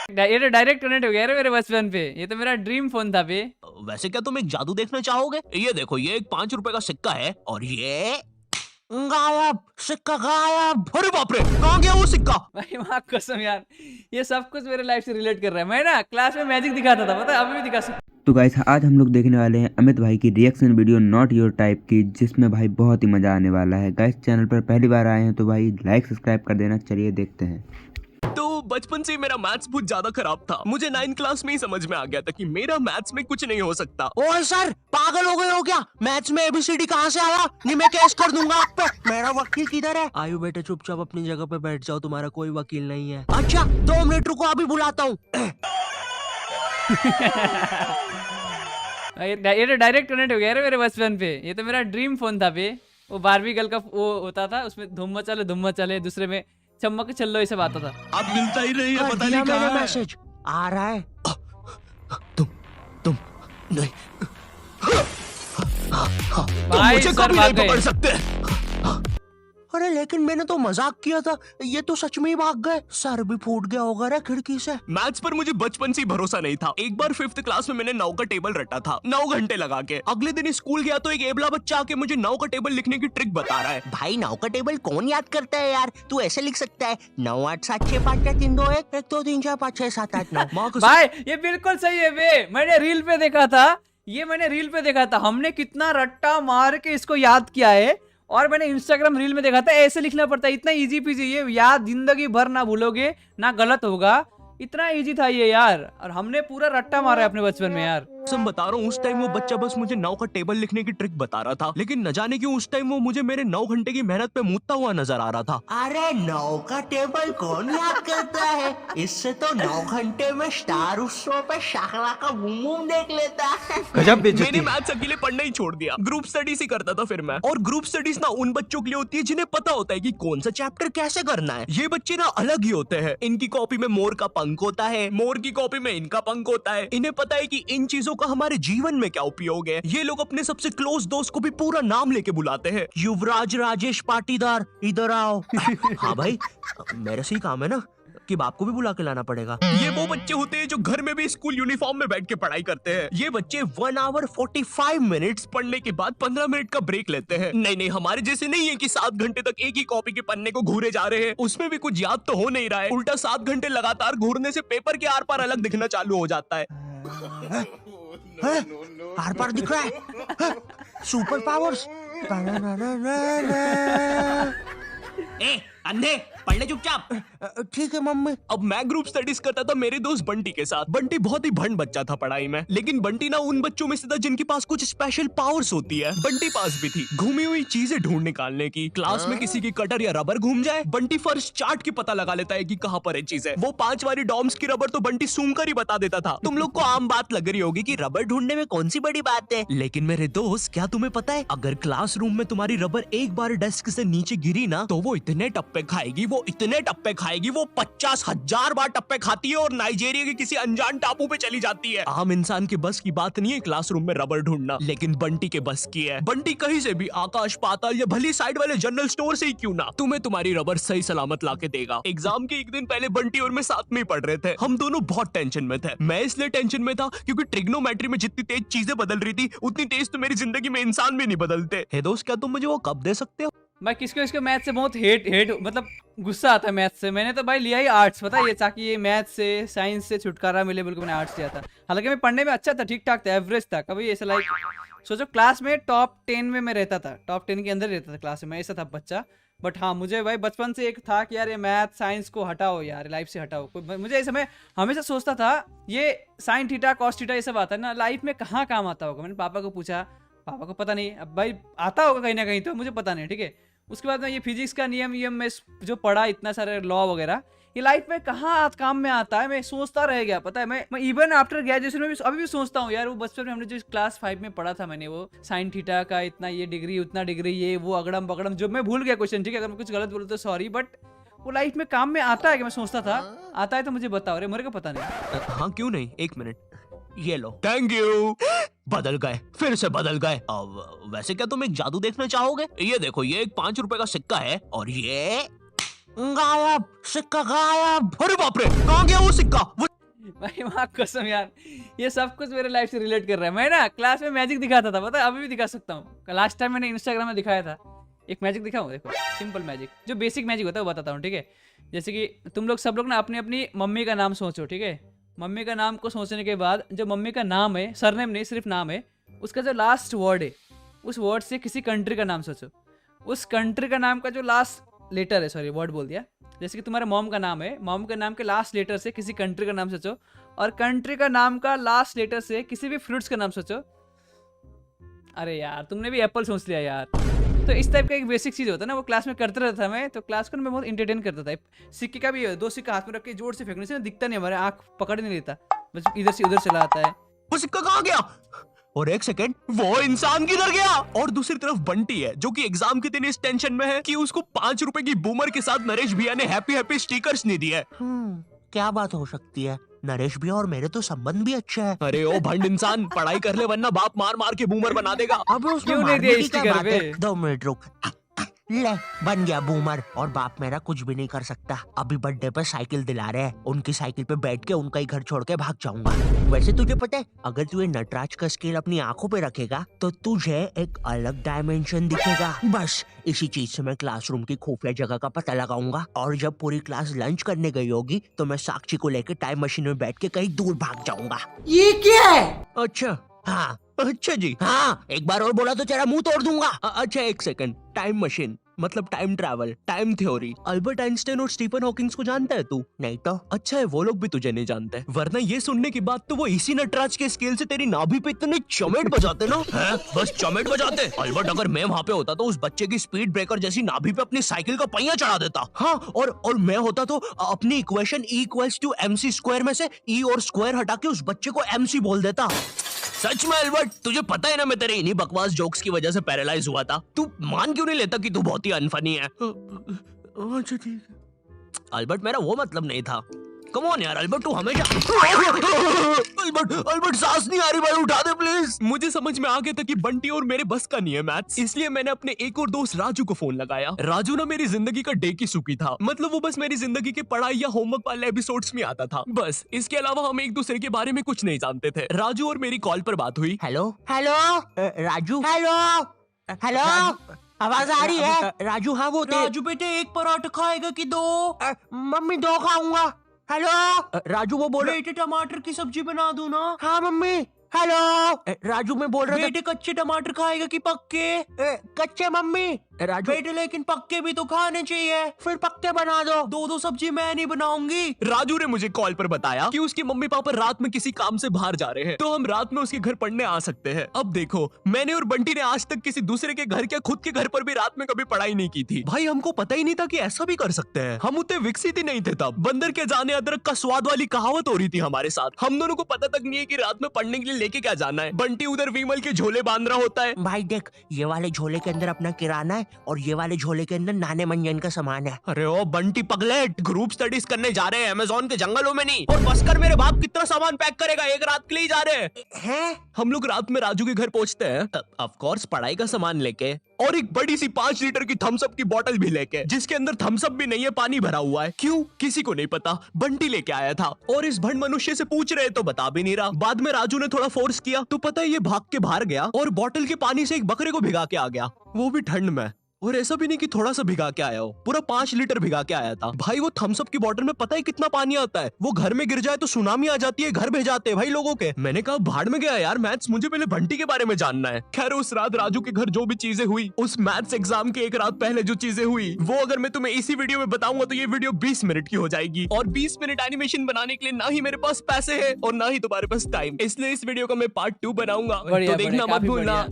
ये तो direct connect हो गया रे मेरे बचपन पे। ये तो मेरा ड्रीम फोन था बे। वैसे क्या तुम एक जादू देखना चाहोगे? ये देखो, ये एक 5 रुपए का सिक्का है और ये गायब, सिक्का गायब। अरे बाप रे, कहाँ गया वो सिक्का? भाई माँ कसम यार, ये सब कुछ मेरे लाइफ से रिलेट कर रहा है। मैं ना क्लास में मैजिक दिखाता था, पता है, अभी भी दिखा सकता। तो गाइस आज हम लोग देखने वाले हैं अमित भाई की reaction video not your type की, जिसमें भाई बहुत ही मजा आने वाला है। गाइस चैनल पर पहली बार आए हैं तो भाई लाइक सब्सक्राइब कर देना। चलिए देखते हैं। तो बचपन से ही मेरा मैथ्स बहुत ज्यादा खराब था। मुझे 9th क्लास में ही समझ में आ गया था कि मेरा मैथ्स में कुछ नहीं हो सकता। ओए सर, पागल हो गए हो क्या? मैथ्स में एबीसीडी कहाँ से आया? नहीं, मैं केस कर दूंगा आप पे। मेरा वकील किधर है? आयु बेटे, चुपचाप अपनी जगह पे बैठ जाओ, तुम्हारा कोई वकील नहीं है। अच्छा 2 मिनट रुको, अभी बुलाता हूँ। ये तो डायरेक्ट कनेक्ट हो गया रे मेरे बचपन पे। ये तो मेरा ड्रीम फोन था बे। वो बारबी गर्ल का वो होता था, उसमें धुम मचाले, दूसरे में चम्मक चल्लो, ये सब आता था। अब मिलता ही नहीं है, पता नहीं मेरा कहाँ है। मैसेज आ रहा है। तुम नहीं, तुम भाई मुझे सर कभी भाग नहीं गए। पकड़ सकते। अरे लेकिन मैंने तो मजाक किया था, ये तो सच में ही भाग गए। सर भी फूट गया होगा रे खिड़की से। मैथ्स पर मुझे बचपन से ही भरोसा नहीं था। एक बार 5th क्लास में मैंने 9 का टेबल रटा था, 9 घंटे लगा के। अगले दिन स्कूल गया तो एक एबला बच्चा आके मुझे 9 का टेबल लिखने की ट्रिक बता रहा है। भाई 9 का टेबल कौन याद करता है यार? तू ऐसे लिख सकता है 9 8 7 6 5 4 3 2 1 1 2 3 4 5 6 7 8 9। माँ कसम। भाई ये बिल्कुल सही है बे, मैंने रील पे देखा था। मैंने रील पे देखा था, हमने कितना रट्टा मार के इसको याद किया है। और मैंने इंस्टाग्राम रील में देखा था, ऐसे लिखना पड़ता है, इतना इजी पीजी, ये याद जिंदगी भर ना भूलोगे, ना गलत होगा। इतना इजी था ये यार, और हमने पूरा रट्टा मारा है अपने बचपन में यार। कसम बता रहा हूँ, उस टाइम वो बच्चा बस मुझे 9 का टेबल लिखने की ट्रिक बता रहा था, लेकिन न जाने क्यों उस टाइम वो मुझे मेरे 9 घंटे की मेहनत पे मूतता हुआ नजर आ रहा था। अरे 9 का टेबल कौन याद करता है? इससे तो 9 घंटे में स्टार उत्सव पे शाकला का बूम बूम देख लेता है। मैंने मैथ्स अकेले पढ़ना ही छोड़ दिया, ग्रुप स्टडीज ही करता था फिर मैं। और ग्रुप स्टडीज ना उन बच्चों के लिए होती है जिन्हें पता होता है कि कौन सा चैप्टर कैसे करना है। ये बच्चे ना अलग ही होते हैं। इनकी कॉपी में मोर का पंख होता है, मोर की कॉपी में इनका पंख होता है। इन्हें पता है कि इन चीजों का हमारे जीवन में क्या उपयोग है। ये लोग अपने सबसे क्लोज दोस्त को भी पूरा नाम लेके बुलाते हैं। युवराज राजेश पाटीदार, इधर आओ। हाँ भाई, मेरे से ही काम है ना कि बाप को भी बुला के लाना पड़ेगा। ये वो बच्चे होते हैं जो घर में भी स्कूल यूनिफॉर्म में बैठ के पढ़ाई करते हैं। ये बच्चे 1 आवर 45 मिनट्स पढ़ने के बाद 15 मिनट का ब्रेक लेते हैं। नहीं, हमारे जैसे नहीं है कि 7 घंटे तक एक ही कॉपी के पन्ने को घूरे जा रहे हैं। उसमें भी कुछ याद तो हो नहीं रहा है। उल्टा 7 घंटे लगातार घूरने से पेपर के आर पार अलग दिखना चालू हो जाता है। आर पार दिख रहा है। Super powers. ए, अंधे, पढ़ ले चुपचाप। ठीक है मम्मी। अब मैं ग्रुप स्टडीज करता था मेरे दोस्त बंटी के साथ। बंटी बहुत ही भंड बच्चा था पढ़ाई में, लेकिन बंटी ना उन बच्चों में से था जिनके पास कुछ स्पेशल पावर्स होती है। बंटी पास भी थी घूमी हुई चीजें ढूंढ निकालने की। क्लास में किसी की कटर या रबर घूम जाए, बंटी फर्स्ट चार्ट की पता लगा लेता है कि कहाँ पर है चीज है। वो 5 वाली डॉम्स की रबर तो बंटी सूंघ कर ही बता देता था। तुम लोग को आम बात लग रही होगी कि रबर ढूंढने में कौन सी बड़ी बात है, लेकिन मेरे दोस्त क्या तुम्हें पता है, अगर क्लासरूम में तुम्हारी रबर एक बार डेस्क से नीचे गिरी ना तो वो इतने टप्पे खाएगी, वो इतने टप्पे खाएगी, वो 50,000 बार टप्पे खाती है और नाइजीरिया के किसी अनजान टापू पे चली जाती है। आम इंसान के बस की बात नहीं है क्लासरूम में रबर ढूंढना, लेकिन बंटी के बस की है। बंटी कहीं से भी, आकाश पाताल या भली साइड वाले जनरल स्टोर से ही क्यों ना, तुम्हें तुम्हारी रबर सही सलामत लाके देगा। एग्जाम के एक दिन पहले बंटी और मैं साथ में ही पढ़ रहे थे। हम दोनों बहुत टेंशन में थे। मैं इसलिए टेंशन में था क्योंकि ट्रिग्नोमेट्री में जितनी तेज चीजें बदल रही थी उतनी तेज तो मेरी जिंदगी में इंसान भी नहीं बदलते। हे दोस्त, क्या तुम मुझे वो कब दे सकते हो? भाई किसको मैथ से बहुत हेट मतलब गुस्सा आता है मैथ से। मैंने तो भाई लिया ही आर्ट्स, पता है, ये ताकि ये मैथ से साइंस से छुटकारा मिले, बिल्कुल मैंने आर्ट्स लिया था। हालांकि मैं पढ़ने में अच्छा था, ठीक ठाक था, एवरेज था। कभी ऐसा लाइक सोचो क्लास में टॉप 10 में मैं रहता था, टॉप 10 के अंदर रहता था क्लास में, मैं ऐसा था बच्चा। बट हाँ, मुझे भाई बचपन से एक था कि यार ये मैथ साइंस को हटाओ यार, लाइफ से हटाओ। मुझे ऐसे मैं हमेशा सोचता था ये साइन थीटा कॉस थीटा ये सब आता है ना, लाइफ में कहाँ काम आता होगा। मैंने पापा को पूछा, पापा को पता नहीं। अब भाई आता होगा कहीं ना कहीं, तो मुझे पता नहीं, ठीक है। उसके बाद में ये फिजिक्स का नियम में जो पढ़ा, इतना सारे लॉ वगैरह, ये लाइफ में कहाँ काम में आता है, मैं सोचता रह गया। पता है, मैं इवन आफ्टर ग्रेजुएशन में भी अभी भी सोचता हूँ यार, वो बचपन में हमने जो क्लास 5 में पढ़ा था मैंने, वो साइन थीटा का इतना ये डिग्री उतना डिग्री, ये वो अगड़म बगड़म, जो मैं भूल गया क्वेश्चन, ठीक है, अगर मैं कुछ गलत बोलूँ तो सॉरी, बट वो लाइफ में काम में आता है कि मैं सोचता था आता है, तो मुझे बताओ रे, मेरे को पता नहीं। हाँ क्यों नहीं, 1 मिनट, ये लो, थैंक यू। बदल गए, फिर से बदल गए। अब वैसे क्या तुम एक जादू देखना चाहोगे? ये देखो, ये एक 5 रुपए का सिक्का है और ये गायब, सिक्का गायब। अरे बाप रे, कहाँ गया वो सिक्का? वो भाई माँ कसम यार, ये सब कुछ मेरे लाइफ से रिलेट कर रहा है। मैं ना क्लास में मैजिक दिखाता था, पता है, अभी भी दिखा सकता हूँ। लास्ट टाइम मैंने इंस्टाग्राम में दिखाया था, एक मैजिक दिखाऊं, देखो सिंपल मैजिक, जो बेसिक मैजिक होता है वो बताता हूँ, ठीक है। जैसे कि तुम लोग सब लोग ना अपनी अपनी मम्मी का नाम सोचो, ठीक है। मम्मी का नाम को सोचने के बाद जो मम्मी का नाम है, सरनेम नहीं सिर्फ नाम है, उसका जो लास्ट वर्ड है, उस वर्ड से किसी कंट्री का नाम सोचो। उस कंट्री का नाम का जो लास्ट लेटर है, सॉरी वर्ड बोल दिया, जैसे कि तुम्हारे मॉम का नाम है, मॉम के नाम के लास्ट लेटर से किसी कंट्री का नाम सोचो, और कंट्री का नाम का लास्ट लेटर से किसी भी फ्रूट्स का नाम सोचो। अरे यार तुमने भी एप्पल सोच लिया यार। तो इस टाइप का एक बेसिक चीज़ होता है ना, वो क्लास में करते रहता था मैं, तो क्लास को मैं बहुत इंटरटेन करता था। सिक्के का भी है, 2 सिक्का हाथ में रख के जोर से फेंकने से ना दिखता नहीं, हमारे आँख पकड़ नहीं लेता, बस इधर से उधर चला आता है। वो सिक्का कहाँ गया? और एक सेकंड, वो इंसान किधर गया? और दूसरी तरफ बंटी है, जो कि एग्जाम के दिन इस टेंशन में है कि उसको 5 रुपए की बूमर के साथ नरेश भैया ने हैप्पी हैप्पी स्टिकर्स नहीं दिए। क्या बात हो सकती है? नरेश भी और मेरे तो संबंध भी अच्छे हैं। अरे ओ भंड इंसान, पढ़ाई कर ले वरना बाप मार मार के बूमर बना देगा। अब उसमें क्यों नहीं मारने दिया की क्या स्टिकर बात है? पे? 2 मिनट रुक। ले, बन गया बूमर, और बाप मेरा कुछ भी नहीं कर सकता। अभी बर्थडे पे साइकिल दिला रहे हैं, उनकी साइकिल पे बैठ के उनका ही घर छोड़ के भाग जाऊंगा। वैसे तुझे पता है, अगर तू ये नटराज का स्केल अपनी आंखों पे रखेगा तो तुझे एक अलग डायमेंशन दिखेगा। बस इसी चीज से मैं क्लासरूम की खुफिया जगह का पता लगाऊंगा, और जब पूरी क्लास लंच करने गई होगी तो मैं साक्षी को लेकर टाइम मशीन में बैठ के कहीं दूर भाग जाऊंगा। ये क्या है? अच्छा हाँ अच्छा जी। हाँ, एक बार और बोला तो तेरा मुंह तोड़ दूंगा। अच्छा एक सेकंड, टाइम मशीन मतलब time travel, time theory, Albert Einstein और स्टीफन हॉकिंग्स को जानता है तू? नहीं तो अच्छा है वो लोग भी तुझे नहीं जानते, वरना ये सुनने के बाद तो वो इसी नटराज के स्केल से तेरी नाभि पे इतने चमेट बजाते ना, हैं? बस चमेट बजाते। अल्बर्ट अगर मैं वहाँ पे होता तो उस बच्चे की स्पीड ब्रेकर जैसी नाभि पे अपनी साइकिल का पहिया चढ़ा देता। हाँ, और मैं होता तो अपनी इक्वेशन E=mc² में से E और स्क्वायर हटा के उस बच्चे को MC बोल देता। सच में अल्बर्ट, तुझे पता है ना मैं तेरे इन्हीं बकवास जोक्स की वजह से पैरालाइज हुआ था। तू मान क्यों नहीं लेता कि तू बहुत ही अनफनी है? अच्छा ठीक है अल्बर्ट, मेरा वो मतलब नहीं था। कम ऑन यार अल्बर्ट, तू हमेशा अल्बर्ट सांस नहीं आ रही भाई, उठा दे प्लीज। मुझे समझ में आ गया था कि बंटी और मेरे बस का नहीं है मैथ्स, इसलिए मैंने अपने एक और दोस्त राजू को फोन लगाया। राजू ना मेरी जिंदगी का डेकी सुकी था, मतलब वो बस मेरी जिंदगी के पढ़ाई या होमवर्क वाले एपिसोड्स में आता था, बस इसके अलावा हम एक दूसरे के बारे में कुछ नहीं जानते थे। राजू और मेरी कॉल पर बात हुई। Hello hello Raju, hello hello, आवाज आ रही है? राजू, हाँ वो राजू बेटे, एक पराठा खाएगा कि 2? मम्मी 2 खाऊंगा। हेलो राजू, वो बोल रहे। बेटे टमाटर की सब्जी बना दूं ना? हाँ मम्मी। हेलो राजू, मैं बोल रहा था। बेटे कच्चे टमाटर खाएगा कि पक्के? कच्चे मम्मी। राजू बेटे लेकिन पक्के भी तो खाने चाहिए। फिर पक्के बना दो। 2 सब्जी मैं नहीं बनाऊंगी। राजू ने मुझे कॉल पर बताया कि उसके मम्मी पापा रात में किसी काम से बाहर जा रहे हैं, तो हम रात में उसके घर पढ़ने आ सकते हैं। अब देखो, मैंने और बंटी ने आज तक किसी दूसरे के घर क्या खुद के घर पर भी रात में कभी पढ़ाई नहीं की थी। भाई हमको पता ही नहीं था कि ऐसा भी कर सकते हैं, हम उतने विकसित ही नहीं थे तब। बंदर के जाने अदरक का स्वाद वाली कहावत हो रही थी हमारे साथ। हम दोनों को पता तक नहीं है कि रात में पढ़ने के लिए लेके क्या जाना है। बंटी उधर विमल के झोले बांध रहा होता है। भाई देख, ये वाले झोले के अंदर अपना किराना है और ये वाले झोले के अंदर नाने मंजन का सामान है। अरे ओ बंटी पगलेट, ग्रुप स्टडीज करने जा रहे हैं अमेज़न के जंगलों में नहीं। और बस कर, मेरे बाप कितना सामान पैक करेगा, एक रात के लिए जा रहे हैं? हम लोग रात में राजू के घर पहुंचते हैं, ऑफ कोर्स पढ़ाई का सामान लेके, और एक बड़ी सी 5 लीटर की थम्स अप की बोतल भी लेके, जिसके अंदर थम्स अप भी नहीं है, पानी भरा हुआ है। क्यों? किसी को नहीं पता, बंटी लेके आया था। और इस भंड मनुष्य से पूछ रहे तो बता भी नहीं रहा। बाद में राजू ने थोड़ा फोर्स किया तो पता है ये भाग के बाहर गया और बोतल के पानी से एक बकरे को भिगा के आ गया, वो भी ठंड में। और ऐसा भी नहीं कि थोड़ा सा भिगा के आया हो, पूरा 5 लीटर भिगा के आया था। भाई वो थम्स अप की बोतल में पता है कितना पानी आता है, वो घर में गिर जाए तो सुनामी आ जाती है, घर भेजाते हैं भाई लोगों के। मैंने कहा भाड़ में गया यार मैथ्स, मुझे पहले बंटी के बारे में जानना है। खैर उस रात राजू के घर जो भी चीजें हुई, उस मैथ्स एग्जाम के एक रात पहले जो चीजें हुई, वो अगर मैं तुम्हें इसी वीडियो में बताऊंगा तो ये वीडियो 20 मिनट की हो जाएगी। और 20 मिनट एनिमेशन बनाने के लिए ना ही मेरे पास पैसे है और ना ही तुम्हारे पास टाइम, इसलिए इस वीडियो का मैं पार्ट 2 बनाऊंगा, तो देखना मत भूलना।